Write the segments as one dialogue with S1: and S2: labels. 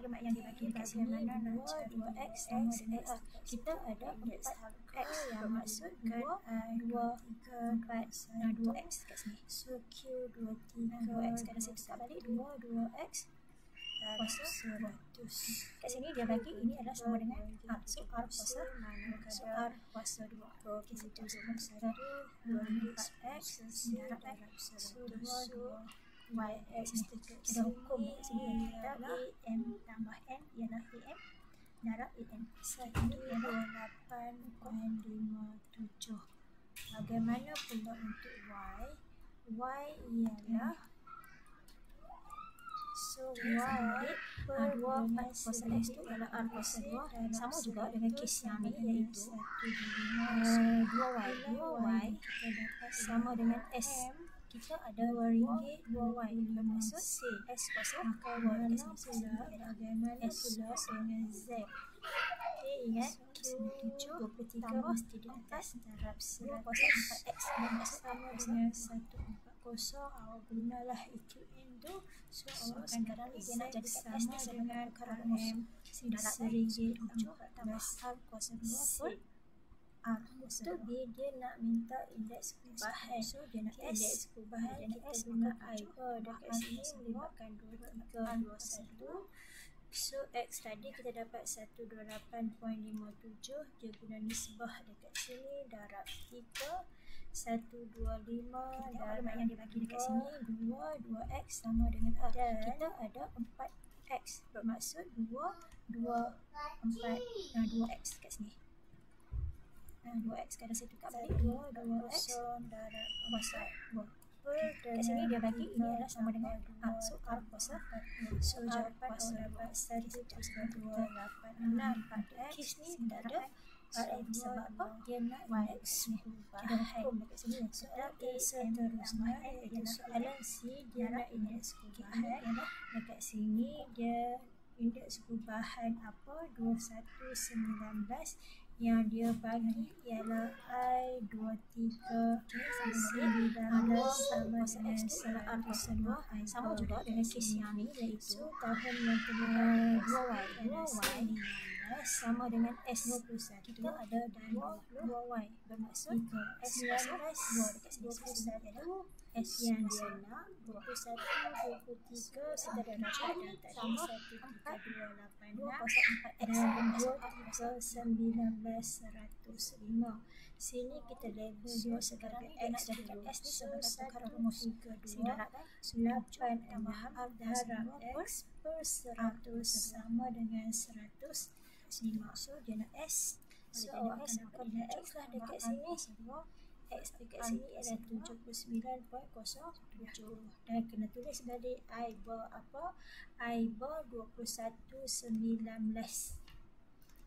S1: maklumat yang dibagi dekat sini 2x sama dengan A. Kita ada 4x yang maksud 2x kat sini. So Q 23x kat sini tukar balik 2x kuasa 100. Kat sini dia bagi ini adalah sama dengan R. So R kuasa 2. Okey, situ semua 4x darab so 2y kita hukum kat sini kita AM tambah N ialah AM darab AN. Ini adalah 8.57. Bagaimana pula untuk Y? Y ialah Y 2 kuasa X tu ialah R kuasa 2, sama juga dengan kes yang ni, iaitu 2Y sama dengan S. Kita ada RM2, 2Y bermaksud S kuasa 2 kat sini ialah S kuasa dengan Z. Okey, ingat Q7 tambah tidak atas darab 2 kuasa 4X bermaksud sama dengan 140. Awak gunalah EQN tu. So awak kadang-kadang dia nak jadikan S ni sama dengan RM RM7 tambah R kuasa 2 pun R kuasa 2. Dia nak minta indeks perubahan. So dia nak indeks perubahan, kita guna I dekat sini melibatkan 2, 3, 2, 1. So X tadi kita dapat 128.57. Dia guna nisbah dekat sini darab 3 125 darab yang dibagi dekat sini 2x sama dengan A. Kita ada 4x bermaksud 2x kat sini. 2x kadang saya tukar balik 2x darab kuasa 2. Kat sini dia bagi ini adalah sama dengan A. So R kuasa so jawapan kuasa 1.26. Kes ni tidak ada RM sebab apa? Dia nak indeks perubahan dekat sini. Soalan A seterusnya iaitu soalan C, dia nak indeks perubahan dekat sini. Dia indeks perubahan apa? 2119 yang dia bagi ialah I23 sama dengan R kuasa 2, sama juga dengan kes yang ni, iaitu tahun yang kedua 2Y sama dengan S21. Kita ada dalam 2Y bermaksud S19 2 dekat sini. S yang dia nak 21, 23 kita dah dapat tadi 1328 dan 1905. Sini kita label dia sebagai X. Dekat S ni sebagai tukar rumus 8 tambahan R darab X per 100 sama dengan 105. So dia nak S. So awak akan dapat X lah dekat sini. X dekat sini adalah 79.07 dan kena tulis balik I bar apa? I bar 2119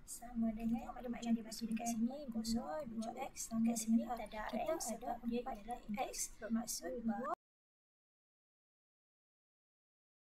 S1: sama dengan maklumat yang dibagi dekat sini 2x sama sini tak ada RM sebab dia ialah X bermaksud